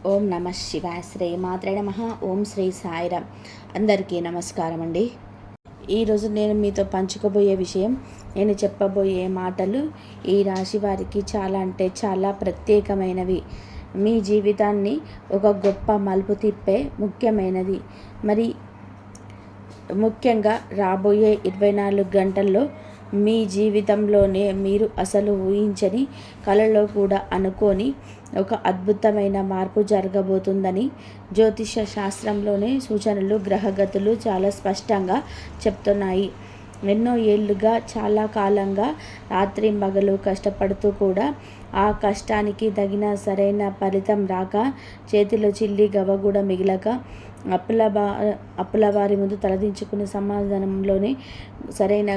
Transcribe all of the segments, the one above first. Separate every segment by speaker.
Speaker 1: ఓం నమ శివాయ. శ్రీ మాత్రే నమ. ఓం శ్రీ సాయిరామ్. అందరికీ నమస్కారం అండి. ఈరోజు నేను మీతో పంచుకోబోయే విషయం, నేను చెప్పబోయే మాటలు ఈ రాశి వారికి చాలా అంటే చాలా ప్రత్యేకమైనవి. మీ జీవితాన్ని ఒక గొప్ప మలుపు తిప్పే ముఖ్యమైనది. మరి ముఖ్యంగా రాబోయే 24 గంటల్లో మీ జీవితంలోనే మీరు అసలు ఊహించని, కలలో కూడా అనుకోని ఒక అద్భుతమైన మార్పు జరగబోతుందని జ్యోతిష శాస్త్రంలోనే సూచనలు, గ్రహగతులు చాలా స్పష్టంగా చెప్తున్నాయి. ఎన్నో ఏళ్ళుగా, చాలా కాలంగా రాత్రింబగలు కష్టపడుతూ కూడా ఆ కష్టానికి తగిన సరైన ఫలితం రాక, చేతిలో చిల్లి గవ్వ కూడా మిగలక, అప్పుల వారి ముందు తలదించుకునే సమాధానంలోనే సరైన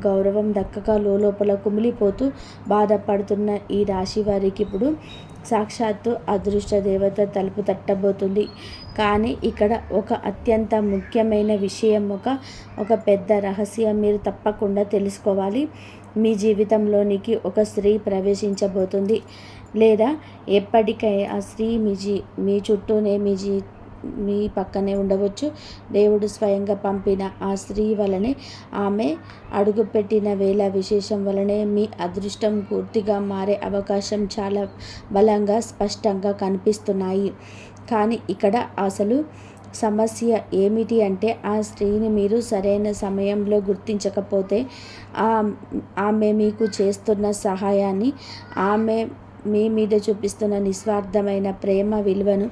Speaker 1: గౌరవం దక్కక లోపల కుమిలిపోతూ బాధపడుతున్న ఈ రాశి వారికి ఇప్పుడు సాక్షాత్తు అదృష్ట దేవత తలుపు తట్టబోతుంది. కానీ ఇక్కడ ఒక అత్యంత ముఖ్యమైన విషయం, ఒక పెద్ద రహస్యం మీరు తప్పకుండా తెలుసుకోవాలి. మీ జీవితంలోనికి ఒక స్త్రీ ప్రవేశించబోతుంది, లేదా ఎప్పటికై ఆ స్త్రీ మీ చుట్టూనే మీ పక్కనే ఉండవచ్చు. దేవుడు స్వయంగా పంపిన ఆ స్త్రీ వలనే, ఆమె అడుగుపెట్టిన వేళ విశేషం వలనే మీ అదృష్టం పూర్తిగా మారే అవకాశం చాలా బలంగా, స్పష్టంగా కనిపిస్తున్నాయి. కానీ ఇక్కడ అసలు సమస్య ఏమిటి అంటే, ఆ స్త్రీని మీరు సరైన సమయంలో గుర్తించకపోతే, ఆమె మీకు చేస్తున్న సహాయాన్ని, ఆమె మీ మీద చూపిస్తున్న నిస్వార్థమైన ప్రేమ విలువను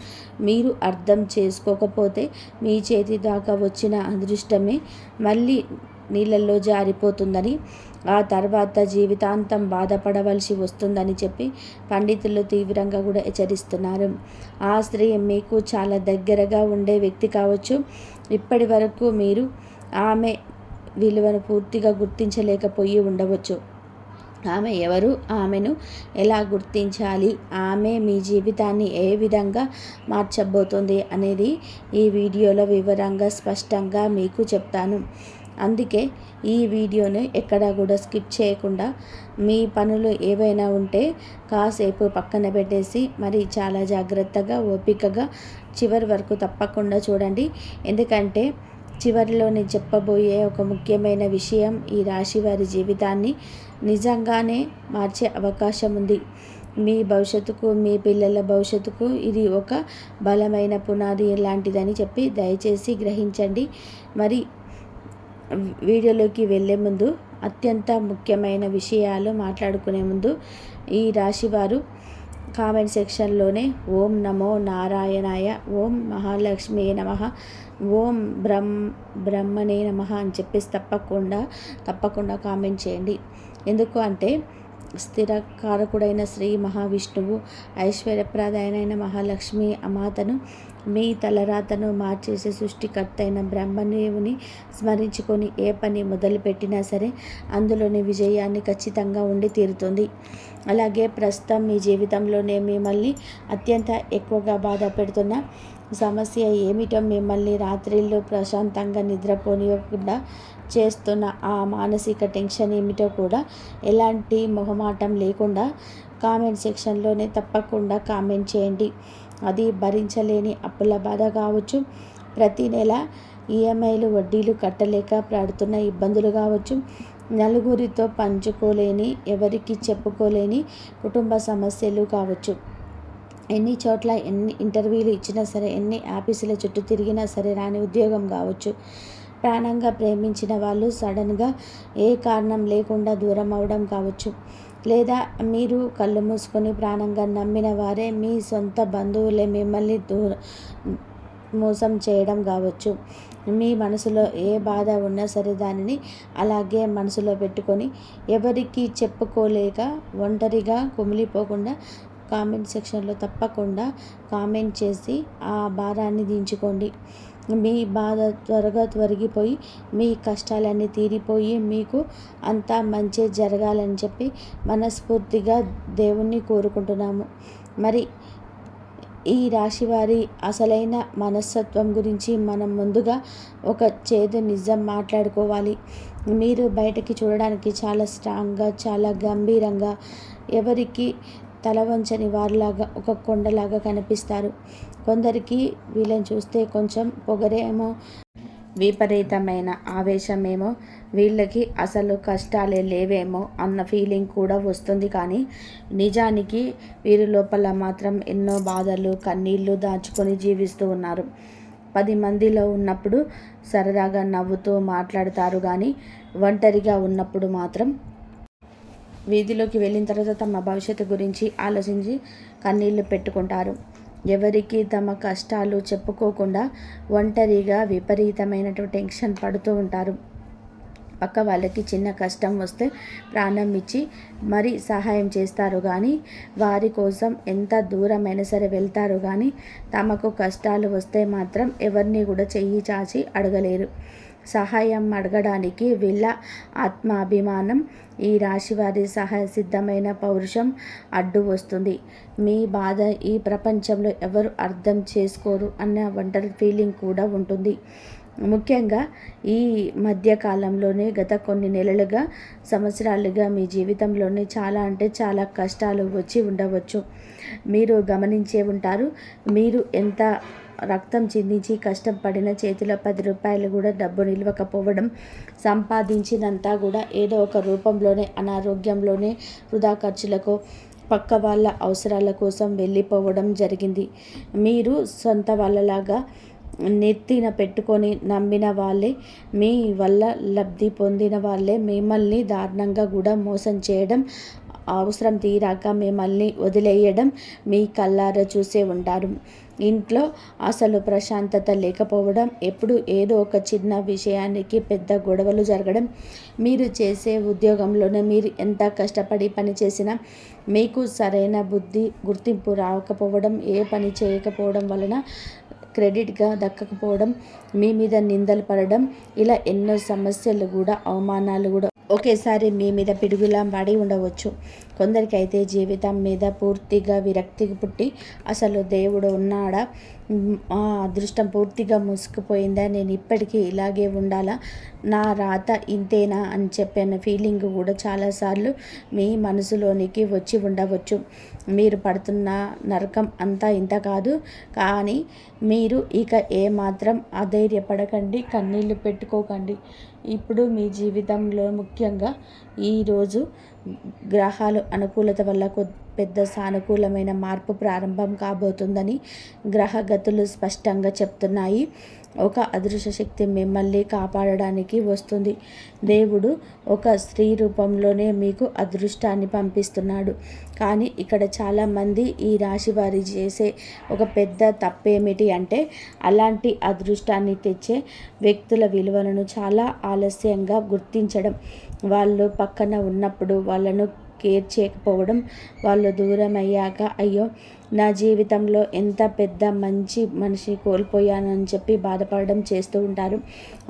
Speaker 1: మీరు అర్థం చేసుకోకపోతే, మీ చేతి దాకా వచ్చిన అదృష్టమే మళ్ళీ నీళ్ళల్లో జారిపోతుందని, ఆ తర్వాత జీవితాంతం బాధపడవలసి వస్తుందని చెప్పి పండితులు తీవ్రంగా కూడా హెచ్చరిస్తున్నారు. ఆ స్త్రీ మీకు చాలా దగ్గరగా ఉండే వ్యక్తి కావచ్చు. ఇప్పటి వరకు మీరు ఆమె విలువను పూర్తిగా గుర్తించలేకపోయి ఉండవచ్చు. ఆమె ఎవరు, ఆమెను ఎలా గుర్తించాలి, ఆమె మీ జీవితాన్ని ఏ విధంగా మార్చబోతుంది అనేది ఈ వీడియోలో వివరంగా, స్పష్టంగా మీకు చెప్తాను. అందుకే ఈ వీడియోని ఎక్కడా కూడా స్కిప్ చేయకుండా, మీ పనులు ఏవైనా ఉంటే కాసేపు పక్కన పెట్టేసి మరి చాలా జాగ్రత్తగా, ఓపికగా చివరి వరకు తప్పకుండా చూడండి. ఎందుకంటే చివరిలో నేను చెప్పబోయే ఒక ముఖ్యమైన విషయం ఈ రాశి వారి జీవితాన్ని నిజంగానే మార్చే అవకాశం ఉంది. మీ భవిష్యత్తుకు, మీ పిల్లల భవిష్యత్తుకు ఇది ఒక బలమైన పునాది లాంటిదని చెప్పి దయచేసి గ్రహించండి. మరి వీడియోలోకి వెళ్ళే ముందు, అత్యంత ముఖ్యమైన విషయాలు మాట్లాడుకునే ముందు, ఈ రాశివారు కామెంట్ సెక్షన్లోనే ఓం నమో నారాయణాయ, ఓం మహాలక్ష్మి నమః, ఓం బ్రహ్మణే నమః అని చెప్పేసి తప్పకుండా కామెంట్ చేయండి. ఎందుకు అంటే, స్థిరకారకుడైన శ్రీ మహావిష్ణువు, ఐశ్వర్యప్రదాయనైన మహాలక్ష్మి అమాతను, మీ తలరాతను మార్చేసే సృష్టికర్త అయిన బ్రహ్మదేవుని స్మరించుకొని ఏ పని మొదలుపెట్టినా సరే అందులోని విజయాన్ని ఖచ్చితంగా ఉండి తీరుతుంది. అలాగే ప్రస్తుతం మీ జీవితంలోనే మిమ్మల్ని అత్యంత ఎక్కువగా బాధ పెడుతున్న సమస్య ఏమిటో, మిమ్మల్ని రాత్రిళ్ళు ప్రశాంతంగా నిద్రపోనివ్వకుండా చేస్తున్న ఆ మానసిక టెన్షన్ ఏమిటో కూడా ఎలాంటి మొహమాటం లేకుండా కామెంట్ సెక్షన్లోనే తప్పకుండా కామెంట్ చేయండి. అది భరించలేని అప్పుల బాధ కావచ్చు, ప్రతి నెల ఈఎంఐలు వడ్డీలు కట్టలేక పడుతున్న ఇబ్బందులు కావచ్చు, నలుగురితో పంచుకోలేని, ఎవరికి చెప్పుకోలేని కుటుంబ సమస్యలు కావచ్చు, ఎన్ని చోట్ల ఎన్ని ఇంటర్వ్యూలు ఇచ్చినా సరే, ఎన్ని ఆఫీసుల చుట్టూ తిరిగినా సరే రాని ఉద్యోగం కావచ్చు, ప్రాణంగా ప్రేమించిన వాళ్ళు సడన్గా ఏ కారణం లేకుండా దూరం అవడం కావచ్చు, లేదా మీరు కళ్ళు మూసుకొని ప్రాణంగా నమ్మిన వారే, మీ సొంత బంధువులే మిమ్మల్ని మోసం చేయడం కావచ్చు. మీ మనసులో ఏ బాధ ఉన్నా సరే దానిని అలాగే మనసులో పెట్టుకొని ఎవరికి చెప్పుకోలేక ఒంటరిగా కుమిలిపోకుండా కామెంట్ సెక్షన్లో తప్పకుండా కామెంట్ చేసి ఆ భారాన్ని దించుకోండి. మీ బాధ త్వరగా తొలగిపోయి, మీ కష్టాలన్నీ తీరిపోయి, మీకు అంతా మంచి జరగాలని చెప్పి మనస్ఫూర్తిగా దేవుణ్ణి కోరుకుంటున్నాము. మరి ఈ రాశివారి అసలైన మనస్తత్వం గురించి మనం ముందుగా ఒక చేదు నిజం మాట్లాడుకోవాలి. మీరు బయటకి చూడడానికి చాలా స్ట్రాంగ్గా, చాలా గంభీరంగా, ఎవరికి తల వంచని వారిలాగా ఒక కొండలాగా కనిపిస్తారు. కొందరికి వీళ్ళని చూస్తే కొంచెం పొగరేమో, విపరీతమైన ఆవేశమేమో, వీళ్ళకి అసలు కష్టాలే లేవేమో అన్న ఫీలింగ్ కూడా వస్తుంది. కానీ నిజానికి వీరి లోపల మాత్రం ఎన్నో బాధలు, కన్నీళ్ళు దాచుకొని జీవిస్తూ ఉన్నారు. 10 మందిలో ఉన్నప్పుడు సరదాగా నవ్వుతూ మాట్లాడతారు. కానీ ఒంటరిగా ఉన్నప్పుడు మాత్రం వీధిలోకి వెళ్ళిన తర్వాత తమ భవిష్యత్తు గురించి ఆలోచించి కన్నీళ్లు పెట్టుకుంటారు. ఎవరికి తమ కష్టాలు చెప్పుకోకుండా ఒంటరిగా విపరీతమైనటువంటి టెన్షన్ పడుతూ ఉంటారు. పక్క వాళ్ళకి చిన్న కష్టం వస్తే ప్రాణం ఇచ్చి మరీ సహాయం చేస్తారు. కానీ వారి కోసం ఎంత దూరమైనా సరే వెళ్తారు. కానీ తమకు కష్టాలు వస్తే మాత్రం ఎవరిని కూడా చెయ్యి చాచి అడగలేరు. సహాయం అడగడానికి వీళ్ళ ఆత్మాభిమానం, ఈ రాశివారి సహాయ సిద్ధమైన పౌరుషం అడ్డు వస్తుంది. మీ బాధ ఈ ప్రపంచంలో ఎవరు అర్థం చేసుకోరు అన్న ఒంటరి ఫీలింగ్ కూడా ఉంటుంది. ముఖ్యంగా ఈ మధ్యకాలంలోనే గత కొన్ని నెలలుగా, సంవత్సరాలుగా మీ జీవితంలోనే చాలా అంటే చాలా కష్టాలు వచ్చి ఉండవచ్చు. మీరు గమనించే ఉంటారు. మీరు ఎంత రక్తం చిందించి కష్టపడిన చేతిలో 10 రూపాయలు కూడా డబ్బు నిలవకపోవడం, సంపాదించినంతా కూడా ఏదో ఒక రూపంలోనే అనారోగ్యంలోనే వృధా ఖర్చులకు, పక్క వాళ్ళ అవసరాల కోసం వెళ్ళిపోవడం జరిగింది. మీరు సొంత వాళ్ళలాగా నెత్తిన పెట్టుకొని నమ్మిన వాళ్ళే, మీ వల్ల లబ్ధి పొందిన వాళ్ళే మిమ్మల్ని దారుణంగా కూడా మోసం చేయడం, అవసరం తీరాక మిమ్మల్ని వదిలేయడం మీ కళ్ళారా చూసే ఉంటారు. ఇంట్లో అసలు ప్రశాంతత లేకపోవడం, ఎప్పుడు ఏదో ఒక చిన్న విషయానికి పెద్ద గొడవలు జరగడం, మీరు చేసే ఉద్యోగంలోనే మీరు ఎంత కష్టపడి పని చేసినా మీకు సరైన గుర్తింపు రాకపోవడం, ఏ పని చేయకపోవడం వలన క్రెడిట్గా దక్కకపోవడం, మీ మీద నిందలు పడడం, ఇలా ఎన్నో సమస్యలు కూడా, అవమానాలు కూడా ఒకేసారి మీ మీద పిడుగులా పడి ఉండవచ్చు. కొందరికైతే జీవితం మీద పూర్తిగా విరక్తి పుట్టి అసలు దేవుడు ఉన్నాడా, ఆ అదృష్టం పూర్తిగా మూసుకుపోయిందా, నేను ఇప్పటికీ ఇలాగే ఉండాలా, నా రాత ఇంతేనా అని చెప్పిన ఫీలింగ్ కూడా చాలాసార్లు మీ మనసులోనికి వచ్చి ఉండవచ్చు. మీరు పడుతున్న నరకం అంతా ఇంత కాదు. కానీ మీరు ఇక ఏమాత్రం అధైర్యపడకండి, కన్నీళ్లు పెట్టుకోకండి. ఇప్పుడు మీ జీవితంలో ముఖ్యంగా ఈరోజు గ్రహాలు అనుకూలత వల్ల పెద్ద సానుకూలమైన మార్పు ప్రారంభం కాబోతుందని గ్రహగతులు స్పష్టంగా చెప్తున్నాయి. ఒక అదృశ్య శక్తి మిమ్మల్ని కాపాడడానికి వస్తుంది. దేవుడు ఒక స్త్రీ రూపంలోనే మీకు అదృష్టాన్ని పంపిస్తున్నాడు. కానీ ఇక్కడ చాలామంది ఈ రాశి వారి చేసే ఒక పెద్ద తప్పేమిటి అంటే, అలాంటి అదృష్టాన్ని తెచ్చే వ్యక్తుల విలువలను చాలా ఆలస్యంగా గుర్తించడం. వాళ్ళు పక్కన ఉన్నప్పుడు వాళ్ళను కేర్ చేయకపోవడం, వాళ్ళు దూరం అయ్యాక అయ్యో నా జీవితంలో ఎంత పెద్ద మంచి మనిషి కోల్పోయానని చెప్పి బాధపడడం చేస్తూ ఉంటారు.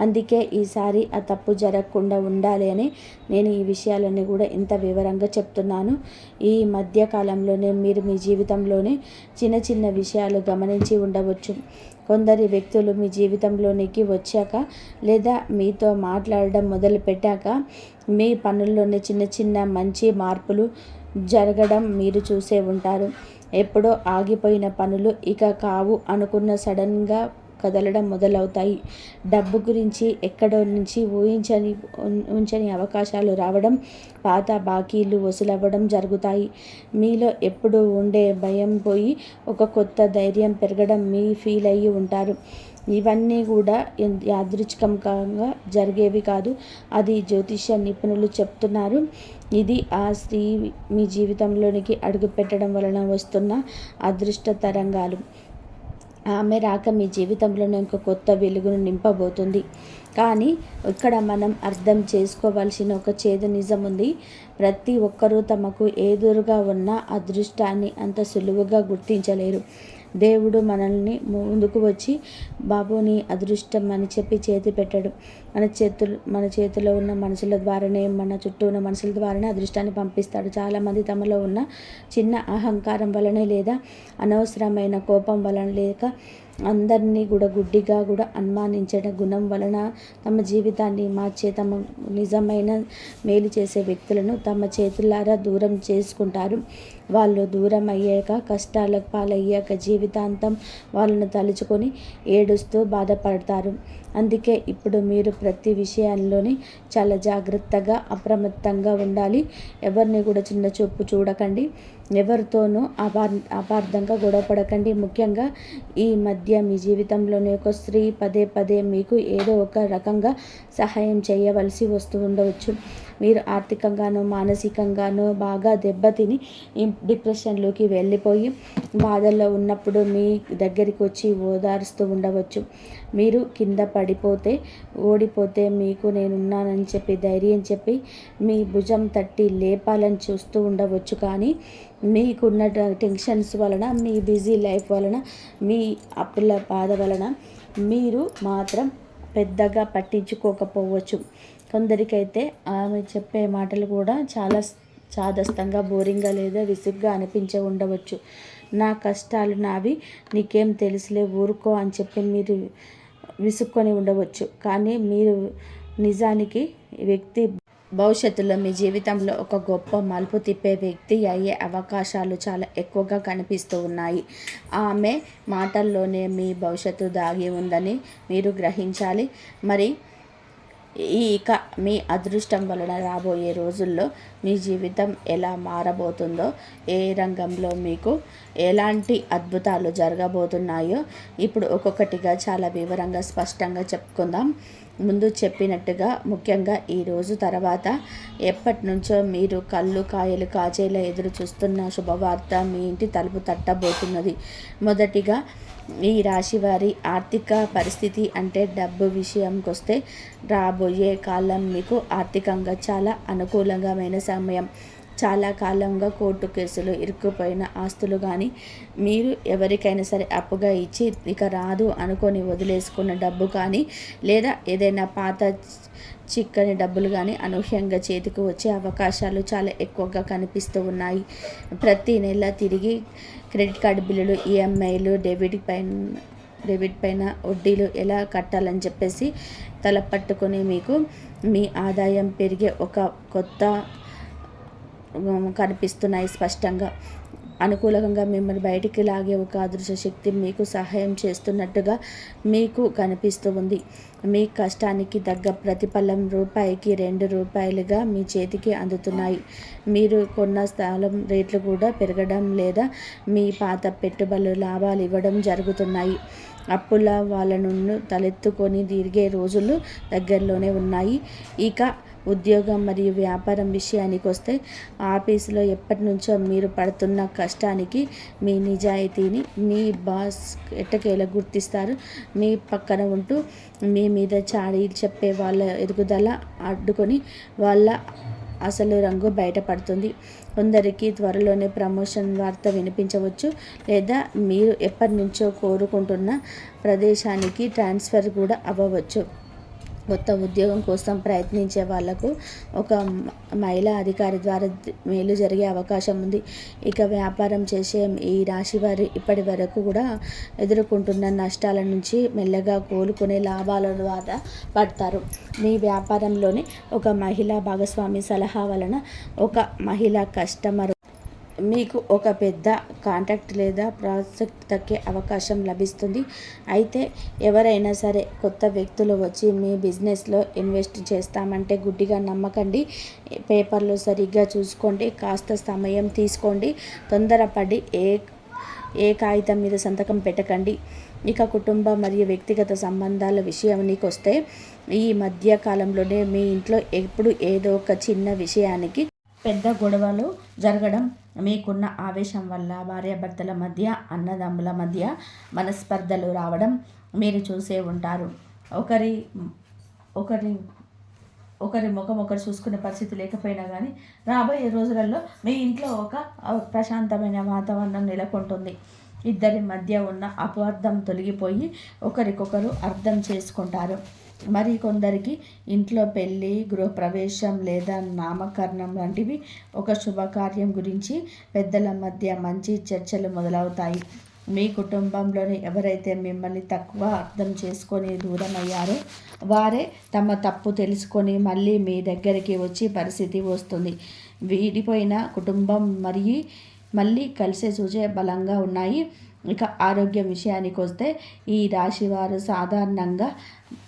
Speaker 1: అందుకే ఈసారి ఆ తప్పు జరగకుండా ఉండాలి అని నేను ఈ విషయాలన్నీ కూడా ఇంత వివరంగా చెప్తున్నాను. ఈ మధ్యకాలంలోనే మీరు మీ జీవితంలోనే చిన్న చిన్న విషయాలు గమనించి ఉండవచ్చు. కొందరి వ్యక్తులు మీ జీవితంలోనికి వచ్చాక లేదా మీతో మాట్లాడడం మొదలుపెట్టాక మీ పనుల్లోనే చిన్న చిన్న మంచి మార్పులు జరగడం మీరు చూసే ఉంటారు. ఎప్పుడో ఆగిపోయిన పనులు ఇక కావు అనుకున్న సడన్గా కదలడం మొదలవుతాయి. డబ్బు గురించి ఎక్కడో నుంచి ఉంచని అవకాశాలు రావడం, పాత బాకీలు వసూలవ్వడం జరుగుతాయి. మీలో ఎప్పుడు ఉండే భయం పోయి ఒక కొత్త ధైర్యం పెరగడం మీ ఫీల్ అయ్యి ఉంటారు. ఇవన్నీ కూడా యాదృచ్ఛికంగా జరిగేవి కాదు. అది జ్యోతిష్య నిపుణులు చెప్తున్నారు. ఇది ఆ స్త్రీ మీ జీవితంలోనికి అడుగు పెట్టడం వలన వస్తున్న అదృష్ట తరంగాలు. ఆమె రాక మీ జీవితంలోనే ఒక కొత్త వెలుగును నింపబోతుంది. కానీ ఇక్కడ మనం అర్థం చేసుకోవాల్సిన ఒక చేదు నిజం ఉంది. ప్రతి ఒక్కరూ తమకు ఎదురుగా ఉన్న అదృష్టాన్ని అంత సులువుగా గుర్తించలేరు. దేవుడు మనల్ని ముందుకు వచ్చి బాబు నీ అదృష్టం అని చెప్పి చేతి పెట్టాడు. మన చేతిలో ఉన్న మనుషుల ద్వారానే, మన చుట్టూ ఉన్న మనుషుల ద్వారానే అదృష్టాన్ని పంపిస్తాడు. చాలామంది తమలో ఉన్న చిన్న అహంకారం వలనే లేదా అనవసరమైన కోపం వలన లేక అందరినీ కూడా గుడ్డిగా కూడా అనుమానించడం గుణం వలన తమ జీవితాన్ని మార్చే తమ నిజమైన మేలు చేసే వ్యక్తులను తమ చేతులారా దూరం చేసుకుంటారు. వాళ్ళు దూరం అయ్యాక, కష్టాలకు పాలయ్యాక జీవితాంతం వాళ్ళను తలుచుకొని ఏడుస్తూ బాధపడతారు. అందుకే ఇప్పుడు మీరు ప్రతి విషయంలోని చాలా జాగ్రత్తగా, అప్రమత్తంగా ఉండాలి. ఎవరిని కూడా చిన్న చూపు చూడకండి. ఎవరితోనూ అపార్థంగా గొడవపడకండి. ముఖ్యంగా ఈ మధ్య మీ జీవితంలోని ఒక స్త్రీ పదే పదే మీకు ఏదో ఒక రకంగా సహాయం చేయవలసి వస్తూ ఉండవచ్చు. మీరు ఆర్థికంగానో మానసికంగానో బాగా దెబ్బతిని డిప్రెషన్లోకి వెళ్ళిపోయి బాధల్లో ఉన్నప్పుడు మీ దగ్గరికి వచ్చి ఓదారుస్తూ ఉండవచ్చు. మీరు కింద పడిపోతే, ఓడిపోతే మీకు నేనున్నానని చెప్పి ధైర్యం చెప్పి మీ భుజం తట్టి లేపాలని చూస్తూ ఉండవచ్చు. కానీ మీకున్న టెన్షన్స్ వలన, మీ బిజీ లైఫ్ వలన, మీ అప్పుల బాధ వలన మీరు మాత్రం పెద్దగా పట్టించుకోకపోవచ్చు. కొందరికైతే ఆమె చెప్పే మాటలు కూడా చాలా చాదస్తంగా, బోరింగ్గా లేదా విసుగ్గా అనిపించే ఉండవచ్చు. నా కష్టాలు నావి, నీకేం తెలుసులే ఊరుకో అని చెప్పి మీరు విసుక్కొని ఉండవచ్చు. కానీ మీరు నిజానికి వ్యక్తి భవిష్యత్తులో మీ జీవితంలో ఒక గొప్ప మలుపు తిప్పే వ్యక్తి అయ్యే అవకాశాలు చాలా ఎక్కువగా కనిపిస్తూ ఉన్నాయి. ఆమె మాటల్లోనే మీ భవిష్యత్తు దాగి ఉందని మీరు గ్రహించాలి. మరి ఇక మీ అదృష్టం వలన రాబోయే రోజుల్లో మీ జీవితం ఎలా మారబోతుందో, ఏ రంగంలో మీకు ఎలాంటి అద్భుతాలు జరగబోతున్నాయో ఇప్పుడు ఒక్కొక్కటిగా చాలా వివరంగా స్పష్టంగా చెప్పుకుందాం. ముందు చెప్పినట్టుగా ముఖ్యంగా ఈ రోజు తర్వాత ఎప్పటి నుంచో మీరు కళ్ళు కాయలు కాచేలా ఎదురు చూస్తున్న శుభవార్త మీ ఇంటి తలుపు తట్టబోతున్నది. మొదటిగా ఈ రాశి వారి ఆర్థిక పరిస్థితి అంటే డబ్బు విషయంకి వస్తే రాబోయే కాలం మీకు ఆర్థికంగా చాలా అనుకూలంగామైన సమయం. చాలా కాలంగా కోర్టు కేసులు ఇరుక్కుపోయిన ఆస్తులు కానీ, మీరు ఎవరికైనా సరే అప్పుగా ఇచ్చి ఇక రాదు అనుకొని వదిలేసుకున్న డబ్బు కానీ, లేదా ఏదైనా పాత చిక్కని డబ్బులు కానీ అనూహ్యంగా చేతికి వచ్చే అవకాశాలు చాలా ఎక్కువగా కనిపిస్తూ ఉన్నాయి. ప్రతి నెల తిరిగి క్రెడిట్ కార్డు బిల్లులు, ఈఎంఐలు, డెబిట్ పైన వడ్డీలు ఎలా కట్టాలని చెప్పేసి తలపట్టుకొని మీకు మీ ఆదాయం పెరిగే ఒక కొత్త కనిపిస్తున్నాయి స్పష్టంగా. అనుకూలంగా మిమ్మల్ని బయటికి లాగే ఒక అదృశ్య శక్తి మీకు సహాయం చేస్తున్నట్టుగా మీకు కనిపిస్తూ ఉంది. మీ కష్టానికి తగ్గ ప్రతిఫలం రూపాయికి 2 రూపాయలుగా మీ చేతికి అందుతున్నాయి. మీరు కొన్న స్థలం రేట్లు కూడా పెరగడం లేదా మీ పాత పెట్టుబడులు లాభాలు ఇవ్వడం జరుగుతున్నాయి. అప్పుల వాళ్ళ నుండి తలెత్తుకొని తిరిగే రోజులు దగ్గరలోనే ఉన్నాయి. ఇక ఉద్యోగం మరియు వ్యాపారం విషయానికి వస్తే ఆఫీసులో ఎప్పటి నుంచో మీరు పడుతున్న కష్టానికి మీ నిజాయితీని మీ బాస్ ఎట్టకేలా గుర్తిస్తారు. మీ పక్కన ఉంటూ మీ మీద చాడీ చెప్పే వాళ్ళ ఎదుగుదల అడ్డుకొని వాళ్ళ అసలు రంగు బయటపడుతుంది. కొందరికి త్వరలోనే ప్రమోషన్ వార్త వినిపించవచ్చు, లేదా మీరు ఎప్పటి నుంచో కోరుకుంటున్న ప్రదేశానికి ట్రాన్స్ఫర్ కూడా అవ్వవచ్చు. కొత్త ఉద్యోగం కోసం ప్రయత్నించే వాళ్లకు ఒక మహిళా అధికారి ద్వారా మేలు జరిగే అవకాశం ఉంది. ఇక వ్యాపారం చేసే ఈ రాశి వారు ఇప్పటి వరకు కూడా ఎదుర్కొంటున్న నష్టాల నుంచి మెల్లగా కోలుకునే లాభాల ద్వారా పడతారు. మీ వ్యాపారంలోని ఒక మహిళా భాగస్వామి సలహా వలన ఒక మహిళా కస్టమర్ మీకు ఒక పెద్ద కాంట్రాక్ట్ లేదా ప్రాజెక్ట్ దక్కే అవకాశం లభిస్తుంది. అయితే ఎవరైనా సరే కొత్త వ్యక్తులు వచ్చి మీ బిజినెస్లో ఇన్వెస్ట్ చేస్తామంటే గుడ్డిగా నమ్మకండి. పేపర్లు సరిగ్గా చూసుకోండి, కాస్త సమయం తీసుకోండి. తొందరపడి ఏ కాగితం మీద సంతకం పెట్టకండి. ఇక కుటుంబ మరియు వ్యక్తిగత సంబంధాల విషయానికి వస్తే ఈ మధ్య కాలంలోనే మీ ఇంట్లో ఎప్పుడు ఏదో ఒక చిన్న విషయానికి పెద్ద గొడవలు జరగడం, మీకున్న ఆవేశం వల్ల భార్యాభర్తల మధ్య, అన్నదమ్ముల మధ్య మనస్పర్ధలు రావడం మీరు చూసే ఉంటారు. ఒకరి ముఖం ఒకరు చూసుకునే పరిస్థితి లేకపోయినా కానీ రాబోయే రోజులలో మీ ఇంట్లో ఒక ప్రశాంతమైన వాతావరణం నెలకొంటుంది. ఇద్దరి మధ్య ఉన్న అపార్థం తొలగిపోయి ఒకరికొకరు అర్థం చేసుకుంటారు. మరి కొందరికి ఇంట్లో పెళ్ళి, గృహప్రవేశం లేదా నామకరణం లాంటివి ఒక శుభకార్యం గురించి పెద్దల మధ్య మంచి చర్చలు మొదలవుతాయి. మీ కుటుంబంలోని ఎవరైతే మిమ్మల్ని తక్కువ అర్థం చేసుకొని దూరం అయ్యారో వారే తమ తప్పు తెలుసుకొని మళ్ళీ మీ దగ్గరికి వచ్చి పరిస్థితి వస్తుంది. విడిపోయిన కుటుంబం మరియు మళ్ళీ కలిసే సూచన బలంగా ఉన్నాయి. ఇక ఆరోగ్యం విషయానికి వస్తే ఈ రాశివారు సాధారణంగా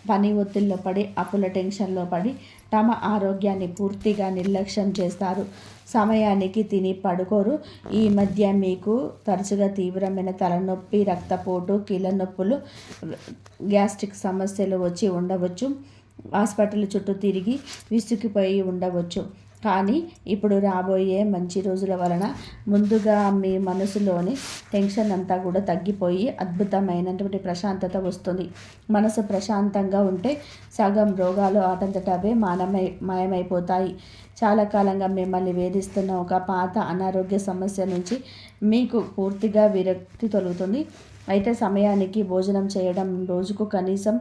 Speaker 1: పని ఒత్తిడిలో పడి అప్పుల టెన్షన్లో పడి తమ ఆరోగ్యాన్ని పూర్తిగా నిర్లక్ష్యం చేస్తారు. సమయానికి తిని పడుకోరు. ఈ మధ్య మీకు తరచుగా తీవ్రమైన తలనొప్పి, రక్తపోటు, కీళ్ళ నొప్పులు, గ్యాస్ట్రిక్ సమస్యలు వచ్చి ఉండవచ్చు. హాస్పిటల్ చుట్టూ తిరిగి విసిగిపోయి ఉండవచ్చు. కానీ ఇప్పుడు రాబోయే మంచి రోజుల వలన ముందుగా మీ మనసులోని టెన్షన్ అంతా కూడా తగ్గిపోయి అద్భుతమైనటువంటి ప్రశాంతత వస్తుంది. మనసు ప్రశాంతంగా ఉంటే సగం రోగాలు ఆటంతటవే మాయమైపోతాయి. చాలా కాలంగా మిమ్మల్ని వేధిస్తున్న ఒక పాత అనారోగ్య సమస్య నుంచి మీకు పూర్తిగా విరక్తి తొలుగుతుంది. అయితే సమయానికి భోజనం చేయడం, రోజుకు కనీసం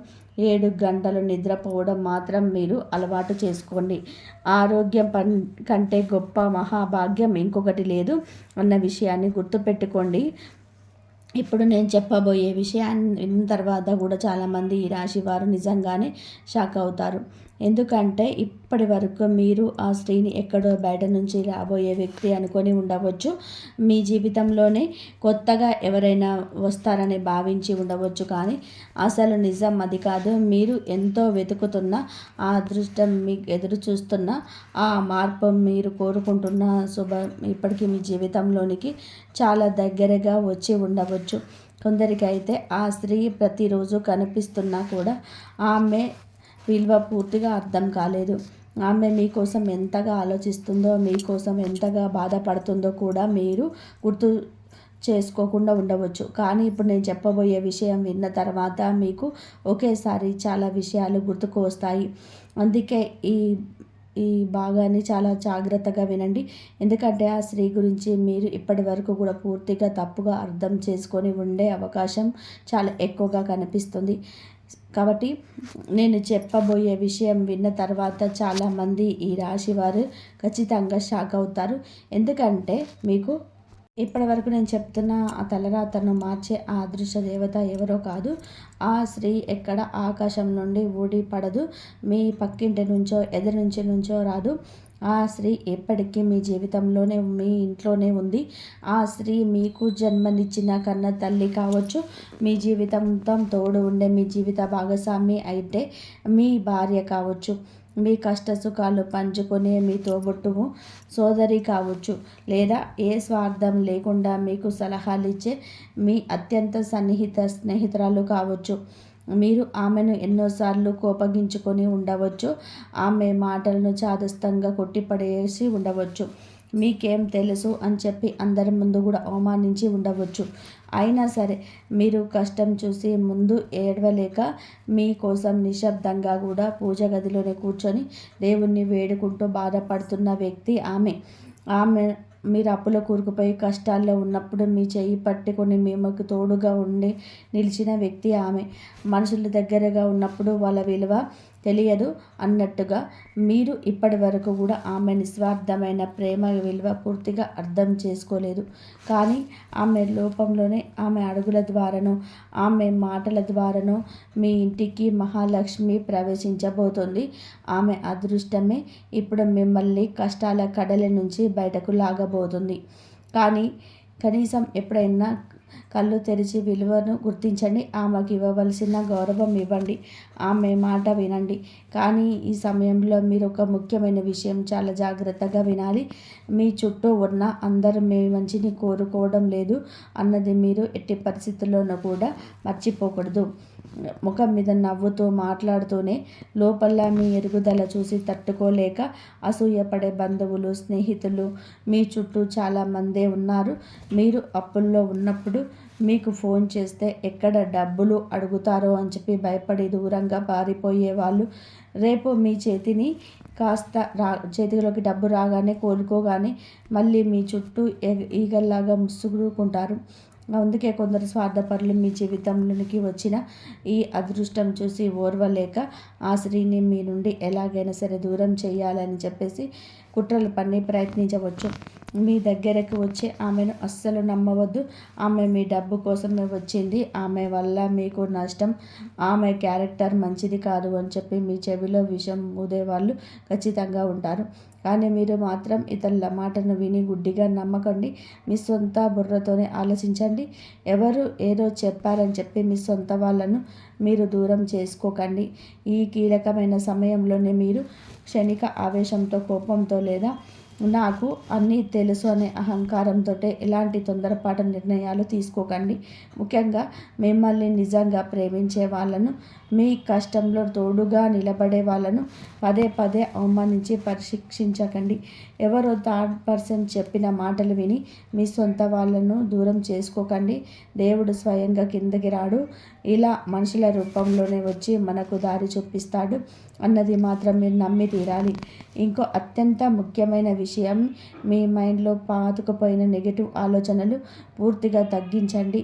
Speaker 1: 7 గంటలు నిద్రపోవడం మాత్రం మీరు అలవాటు చేసుకోండి. ఆరోగ్యం కంటే గొప్ప మహాభాగ్యం ఇంకొకటి లేదు అన్న విషయాన్ని గుర్తుపెట్టుకోండి. ఇప్పుడు నేను చెప్పబోయే విషయాన్ని విన్న తర్వాత కూడా చాలామంది ఈ రాశి వారు నిజంగానే షాక్ అవుతారు. ఎందుకంటే ఇప్పటి వరకు మీరు ఆ స్త్రీని ఎక్కడో బయట నుంచి రాబోయే వ్యక్తి అనుకొని ఉండవచ్చు. మీ జీవితంలోనే కొత్తగా ఎవరైనా వస్తారని భావించి ఉండవచ్చు. కానీ అసలు నిజం అది కాదు. మీరు ఎంతో వెతుకుతున్న ఆ అదృష్టం, మీకు ఎదురు చూస్తున్న ఆ మార్పు, మీరు కోరుకుంటున్న ఇప్పటికీ మీ జీవితంలోనికి చాలా దగ్గరగా వచ్చి ఉండవచ్చు. కొందరికైతే ఆ స్త్రీ ప్రతిరోజు కనిపిస్తున్నా కూడా ఆమె విలువ పూర్తిగా అర్థం కాలేదు. ఆమె మీకోసం ఎంతగా ఆలోచిస్తుందో, మీకోసం ఎంతగా బాధపడుతుందో కూడా మీరు గుర్తు చేసుకోకుండా ఉండవచ్చు. కానీ ఇప్పుడు నేను చెప్పబోయే విషయం విన్న తర్వాత మీకు ఒకేసారి చాలా విషయాలు గుర్తుకు వస్తాయి. అందుకే ఈ భాగాన్ని చాలా జాగ్రత్తగా వినండి. ఎందుకంటే ఆ స్త్రీ గురించి మీరు ఇప్పటి వరకు కూడా పూర్తిగా తప్పుగా అర్థం చేసుకొని ఉండే అవకాశం చాలా ఎక్కువగా కనిపిస్తుంది. కాబట్టి నేను చెప్పబోయే విషయం విన్న తర్వాత చాలామంది ఈ రాశి వారు ఖచ్చితంగా షాక్ అవుతారు. ఎందుకంటే మీకు ఇప్పటి వరకు నేను చెప్తున్న ఆ తలరాతను మార్చే ఆ అదృశ్య దేవత ఎవరో కాదు. ఆ స్త్రీ ఎక్కడ ఆకాశం నుండి ఊడి పడదు. మీ పక్కింటి నుంచో ఎదురు నుంచో రాదు. ఆ స్త్రీ ఎప్పటికీ మీ జీవితంలోనే, మీ ఇంట్లోనే ఉంది. ఆ స్త్రీ మీకు జన్మనిచ్చిన కన్న తల్లి కావచ్చు, మీ జీవితంతో తోడు ఉండే మీ జీవిత భాగస్వామి అయితే మీ భార్య కావచ్చు, మీ కష్ట సుఖాలు పంచుకునే మీ తోబుట్టువు సోదరి కావచ్చు, లేదా ఏ స్వార్థం లేకుండా మీకు సలహాలు ఇచ్చే మీ అత్యంత సన్నిహిత స్నేహితురాలు కావచ్చు. మీరు ఆమెను ఎన్నోసార్లు కోపగించుకొని ఉండవచ్చు. ఆమె మాటలను చాదస్తంగా కొట్టిపడేసి ఉండవచ్చు. మీకేం తెలుసు అని చెప్పి అందరి ముందు కూడా అవమానించి ఉండవచ్చు. అయినా సరే మీరు కష్టం చూసి ముందు ఏడవలేక మీకోసం నిశ్శబ్దంగా కూడా పూజ గదిలోనే కూర్చొని దేవుణ్ణి వేడుకుంటూ బాధపడుతున్న వ్యక్తి ఆమె మీరు అప్పుల కూరుకుపోయి కష్టాల్లో ఉన్నప్పుడు మీ చేయి పట్టుకొని మీకు తోడుగా ఉండి నిలిచిన వ్యక్తి ఆమె. మనుషుల దగ్గరగా ఉన్నప్పుడు వాళ్ళ విలువ తెలియదు అన్నట్టుగా మీరు ఇప్పటి వరకు కూడా ఆమె నిస్వార్థమైన ప్రేమ విలువ పూర్తిగా అర్థం చేసుకోలేదు. కానీ ఆమె లోపంలోనే, ఆమె అడుగుల ద్వారానో, ఆమె మాటల ద్వారానో మీ ఇంటికి మహాలక్ష్మి ప్రవేశించబోతోంది. ఆమె అదృష్టమే ఇప్పుడు మిమ్మల్ని కష్టాల కడలి నుంచి బయటకు లాగబోతుంది. కానీ కనీసం ఎప్పుడైనా కళ్ళు తెరిచి విలువను గుర్తించండి. ఆమెకు ఇవ్వవలసిన గౌరవం ఇవ్వండి. ఆమె మాట వినండి. కానీ ఈ సమయంలో మీరు ఒక ముఖ్యమైన విషయం చాలా జాగ్రత్తగా వినాలి. మీ చుట్టూ ఉన్న అందరూ మీ మంచిని కోరుకోవడం లేదు అన్నది మీరు ఎట్టి పరిస్థితుల్లోనూ కూడా మర్చిపోకూడదు. ముఖం మీద నవ్వుతూ మాట్లాడుతూనే లోపల మీ ఎదుగుదల చూసి తట్టుకోలేక అసూయపడే బంధువులు, స్నేహితులు మీ చుట్టూ చాలామందే ఉన్నారు. మీరు అప్పుల్లో ఉన్నప్పుడు మీకు ఫోన్ చేస్తే ఎక్కడ డబ్బులు అడుగుతారో అని చెప్పి భయపడి దూరంగా పారిపోయే వాళ్ళు రేపు మీ చేతిలోకి డబ్బు రాగానే, కోలుకోగానే మళ్ళీ మీ చుట్టూ ఈగల్లాగా ముసుగుకుంటారు. అందుకే కొందరు స్వార్థపరులు మీ జీవితంలోనికి వచ్చిన ఈ అదృష్టం చూసి ఓర్వలేక ఆ స్త్రీని మీ నుండి ఎలాగైనా సరే దూరం చేయాలని చెప్పేసి కుట్రలు పన్ని ప్రయత్నించవచ్చు. మీ దగ్గరకు వచ్చే ఆమెను అస్సలు నమ్మవద్దు. ఆమె మీ డబ్బు కోసమే వచ్చింది. ఆమె వల్ల మీకు నష్టం. ఆమె క్యారెక్టర్ మంచిది కాదు అని చెప్పి మీ చెవిలో విషం ఊదేవాళ్ళు ఖచ్చితంగా ఉంటారు. కానీ మీరు మాత్రం ఇతరుల మాటను విని గుడ్డిగా నమ్మకండి. మీ సొంత బుర్రతోనే ఆలోచించండి. ఎవరు ఏదో చెప్పారని చెప్పి మీ సొంత వాళ్ళను మీరు దూరం చేసుకోకండి. ఈ కీలకమైన సమయంలోనే మీరు క్షణిక ఆవేశంతో, కోపంతో లేదా నాకు అన్నీ తెలుసు అనే అహంకారంతో ఎలాంటి తొందరపాటు నిర్ణయాలు తీసుకోకండి. ముఖ్యంగా మిమ్మల్ని నిజంగా ప్రేమించే వాళ్ళను, మీ కష్టంలో తోడుగా నిలబడే వాళ్ళను పదే పదే అవమానించి పరీక్షించకండి. ఎవరో థర్డ్ పర్సన్ చెప్పిన మాటలు విని మీ సొంత వాళ్ళను దూరం చేసుకోకండి. దేవుడు స్వయంగా కిందకి రాడు, ఇలా మనుషుల రూపంలోనే వచ్చి మనకు దారి చూపిస్తాడు అన్నది మాత్రం మీరు నమ్మి తీరాలి. ఇంకో అత్యంత ముఖ్యమైన విషయం, మీ మైండ్లో పాతుకుపోయిన నెగిటివ్ ఆలోచనలు పూర్తిగా తగ్గించండి.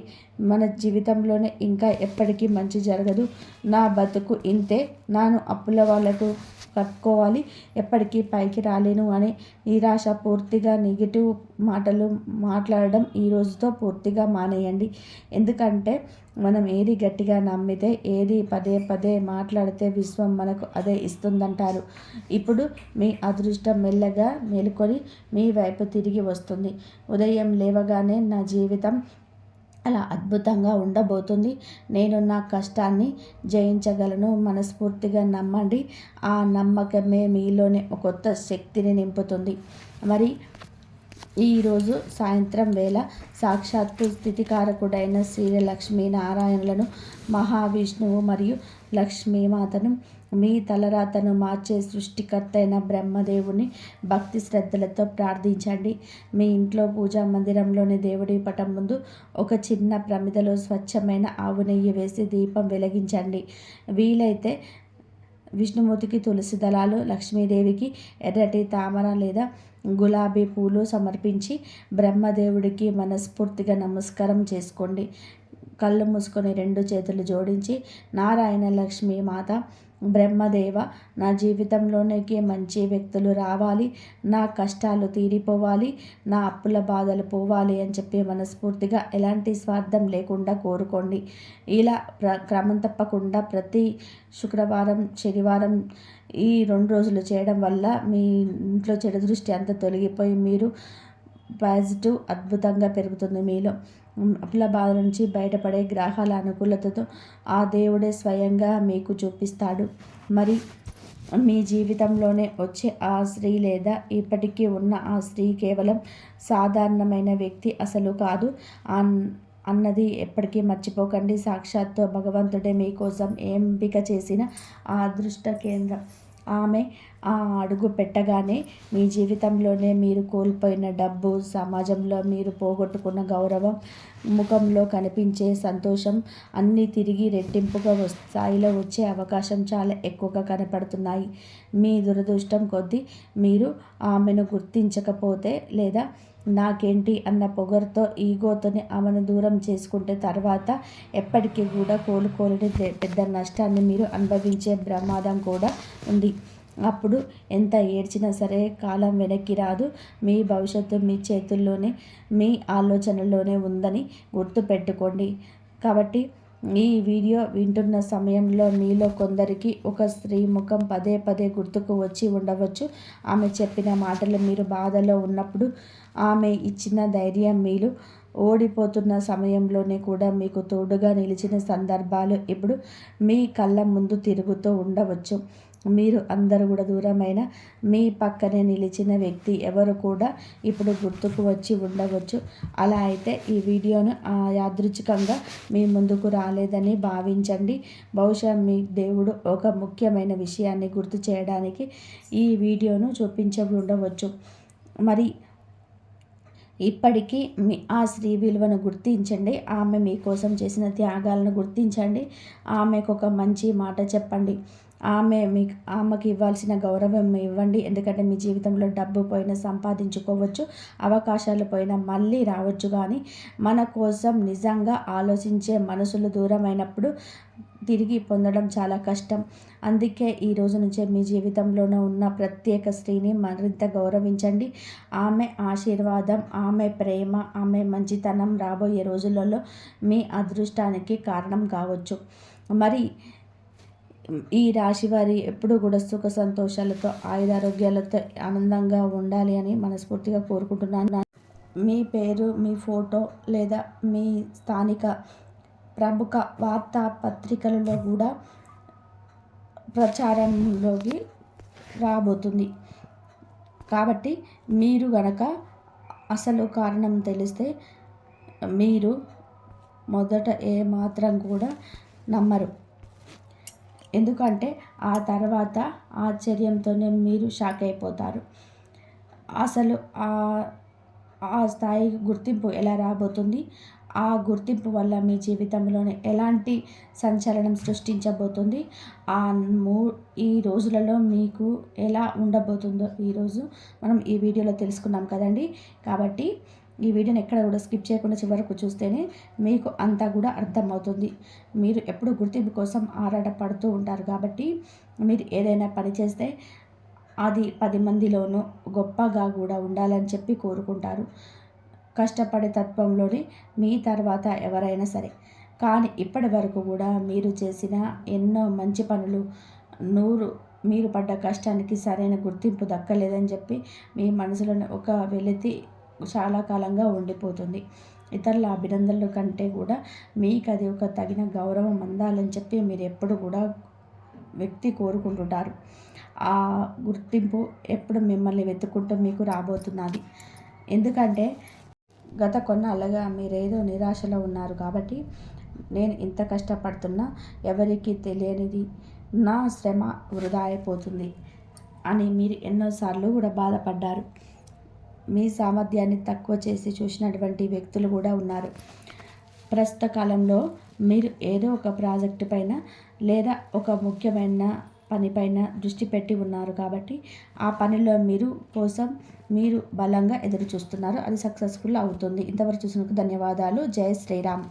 Speaker 1: మన జీవితంలోనే ఇంకా ఎప్పటికీ మంచి జరగదు, నా బతుకు ఇంతే, నాను అప్పుల వాళ్ళకు కట్టుకోవాలి, ఎప్పటికీ పైకి రాలేను అనే నిరాశ, పూర్తిగా నెగిటివ్ మాటలు మాట్లాడడం ఈ రోజుతో పూర్తిగా మానేయండి. ఎందుకంటే మనం ఏది గట్టిగా నమ్మితే, ఏది పదే పదే మాట్లాడితే విశ్వం మనకు అదే ఇస్తుందంటారు. ఇప్పుడు మీ అదృష్టం మెల్లగా మేలుకొని మీ వైపు తిరిగి వస్తుంది. ఉదయం లేవగానే నా జీవితం అలా అద్భుతంగా ఉండబోతుంది, నేను నా కష్టాన్ని జయించగలను మనస్ఫూర్తిగా నమ్మండి. ఆ నమ్మకమే మీలోనే ఒక కొత్త శక్తిని నింపుతుంది. మరి ఈరోజు సాయంత్రం వేళ సాక్షాత్తు స్థితికారకుడైన శ్రీ లక్ష్మీనారాయణులను, మహావిష్ణువు మరియు లక్ష్మీమాతను, మీ తలరాతను మార్చే సృష్టికర్త అయిన బ్రహ్మదేవుని భక్తి శ్రద్ధలతో ప్రార్థించండి. మీ ఇంట్లో పూజా మందిరంలోని దేవుడి పటం ముందు ఒక చిన్న ప్రమిదలో స్వచ్ఛమైన ఆవు నెయ్యి వేసి దీపం వెలిగించండి. వీలైతే విష్ణుమూర్తికి తులసి దళాలు, లక్ష్మీదేవికి ఎర్రటి తామర లేదా గులాబీ పూలు సమర్పించి బ్రహ్మదేవుడికి మనస్ఫూర్తిగా నమస్కారం చేసుకోండి. కళ్ళు మూసుకొని 2 చేతులు జోడించి, నారాయణ లక్ష్మీ మాత, బ్రహ్మదేవ, నా జీవితంలోనికి మంచి వ్యక్తులు రావాలి, నా కష్టాలు తీరిపోవాలి, నా అప్పుల బాధలు పోవాలి అని చెప్పి మనస్ఫూర్తిగా ఎలాంటి స్వార్థం లేకుండా కోరుకోండి. ఇలా క్రమం తప్పకుండా ప్రతి శుక్రవారం, శనివారం ఈ 2 రోజులు చేయడం వల్ల మీ ఇంట్లో చెడు దృష్టి అంతా తొలగిపోయి మీరు పాజిటివ్ అద్భుతంగా పెరుగుతుంది మీలో. అప్పుల బాధ నుంచి బయటపడే గ్రహాల అనుకూలతతో ఆ దేవుడే స్వయంగా మీకు చూపిస్తాడు. మరి మీ జీవితంలోనే వచ్చే ఆ స్త్రీ లేదా ఇప్పటికీ ఉన్న ఆ స్త్రీ కేవలం సాధారణమైన వ్యక్తి అసలు కాదు అన్నది ఎప్పటికీ మర్చిపోకండి. సాక్షాత్తు భగవంతుడే మీకోసం ఎంపిక చేసిన ఆ అదృష్ట కేంద్రం ఆమె. ఆ అడుగు పెట్టగానే మీ జీవితంలోనే మీరు కోల్పోయిన డబ్బు, సమాజంలో మీరు పోగొట్టుకున్న గౌరవం, ముఖంలో కనిపించే సంతోషం అన్నీ తిరిగి రెట్టింపుగా స్థాయిలో వచ్చే అవకాశం చాలా ఎక్కువగా కనపడుతున్నాయి. మీ దురదృష్టం కొద్దీ మీరు ఆమెను గుర్తించకపోతే లేదా నాకేంటి అన్న పొగరుతో, ఈగోతోనే ఆమెను దూరం చేసుకుంటే తర్వాత ఎప్పటికీ కూడా కోలుకోలేని పెద్ద నష్టాన్ని మీరు అనుభవించే ప్రమాదం కూడా ఉంది. అప్పుడు ఎంత ఏడ్చినా సరే కాలం వెనక్కి రాదు. మీ భవిష్యత్తు మీ చేతుల్లోనే, మీ ఆలోచనలోనే ఉందని గుర్తుపెట్టుకోండి. కాబట్టి ఈ వీడియో వింటున్న సమయంలో మీలో కొందరికి ఒక స్త్రీ ముఖం పదే పదే గుర్తుకు వచ్చి ఉండవచ్చు. ఆమె చెప్పిన మాటలు మీరు బాధలో ఉన్నప్పుడు, ఆమె ఇచ్చిన ధైర్యం మీరు ఓడిపోతున్న సమయంలోనే కూడా మీకు తోడుగా నిలిచిన సందర్భాలు ఇప్పుడు మీ కళ్ళ ముందు తిరుగుతూ ఉండవచ్చు. మీరు అందరూ కూడా దూరమైన మీ పక్కనే నిలిచిన వ్యక్తి ఎవరు కూడా ఇప్పుడు గుర్తుకు వచ్చి ఉండవచ్చు. అలా అయితే ఈ వీడియోను యాదృచ్ఛికంగా మీ ముందుకు రాలేదని భావించండి. బహుశా మీ దేవుడు ఒక ముఖ్యమైన విషయాన్ని గుర్తు చేయడానికి ఈ వీడియోను చూపించి ఉండవచ్చు. మరి ఇప్పటికీ ఆ స్త్రీ విలువను గుర్తించండి. ఆమె మీకోసం చేసిన త్యాగాలను గుర్తించండి. ఆమెకు ఒక మంచి మాట చెప్పండి. ఆమెకి ఇవ్వాల్సిన గౌరవం ఇవ్వండి. ఎందుకంటే మీ జీవితంలో డబ్బు పోయినా సంపాదించుకోవచ్చు, అవకాశాలు పోయినా మళ్ళీ రావచ్చు. కానీ మన కోసం నిజంగా ఆలోచించే మనసులు దూరమైనప్పుడు తిరిగి పొందడం చాలా కష్టం. అందుకే ఈ రోజు నుంచే మీ జీవితంలోనే ఉన్న ప్రత్యేక స్త్రీని మరింత గౌరవించండి. ఆమె ఆశీర్వాదం, ఆమె ప్రేమ, ఆమె మంచితనం రాబోయే రోజులలో మీ అదృష్టానికి కారణం కావచ్చు. మరి ఈ రాశి వారి ఎప్పుడూ కూడా సుఖ సంతోషాలతో, ఆయురారోగ్యాలతో ఆనందంగా ఉండాలి అని మనస్ఫూర్తిగా కోరుకుంటున్నాను. మీ పేరు, మీ ఫోటో లేదా మీ స్థానిక ప్రముఖ వార్తాపత్రికలలో కూడా ప్రచారంలోకి రాబోతుంది. కాబట్టి మీరు గనక అసలు కారణం తెలిస్తే మీరు మొదట ఏమాత్రం కూడా నమ్మరు. ఎందుకంటే ఆ తర్వాత ఆశ్చర్యంతోనే మీరు షాక్ అయిపోతారు. అసలు ఆ స్థాయి గుర్తింపు ఎలా రాబోతుంది, ఆ గుర్తింపు వల్ల మీ జీవితంలోనే ఎలాంటి సంచలనం సృష్టించబోతుంది, ఈ రోజులలో మీకు ఎలా ఉండబోతుందో ఈరోజు మనం ఈ వీడియోలో తెలుసుకున్నాం కదండి. కాబట్టి ఈ వీడియోని ఎక్కడ కూడా స్కిప్ చేయకుండా చివరకు చూస్తేనే మీకు అంతా కూడా అర్థమవుతుంది. మీరు ఎప్పుడు గుర్తింపు కోసం ఆరాటపడుతూ ఉంటారు కాబట్టి మీరు ఏదైనా పని చేస్తే అది 10 మందిలోనూ గొప్పగా కూడా ఉండాలని చెప్పి కోరుకుంటారు. కష్టపడే తత్వంలోనే మీ తర్వాత ఎవరైనా సరే. కానీ ఇప్పటి వరకు కూడా మీరు చేసిన ఎన్నో మంచి పనులు, మీరు పడ్డ కష్టానికి సరైన గుర్తింపు దక్కలేదని చెప్పి మీ మనసులోనే ఒక వెలితి చాలా కాలంగా ఉండిపోతుంది. ఇతరుల అభినందనల కంటే కూడా మీకు అది ఒక తగిన గౌరవం అందాలని చెప్పి మీరు ఎప్పుడు కూడా వ్యక్తి కోరుకుంటుంటారు. ఆ గుర్తింపు ఎప్పుడు మిమ్మల్ని వెతుక్కుంటూ మీకు రాబోతున్నది. ఎందుకంటే గత కొన్నాళ్ళుగా మీరేదో నిరాశలో ఉన్నారు కాబట్టి నేను ఇంత కష్టపడుతున్నా ఎవరికీ తెలియనిది, నా శ్రమ వృధా అయిపోతుంది అని మీరు ఎన్నోసార్లు కూడా బాధపడ్డారు. మీ సామర్థ్యాన్ని తక్కువ చేసి చూసినటువంటి వ్యక్తులు కూడా ఉన్నారు. ప్రస్తుత కాలంలో మీరు ఏదో ఒక ప్రాజెక్టు పైన లేదా ఒక ముఖ్యమైన పనిపైన దృష్టి పెట్టి ఉన్నారు కాబట్టి ఆ పనిలో మీరు బలంగా ఎదురు చూస్తున్నారు. అది సక్సెస్ఫుల్ అవుతుంది. ఇంతవరకు చూసినందుకు ధన్యవాదాలు. జై శ్రీరామ్.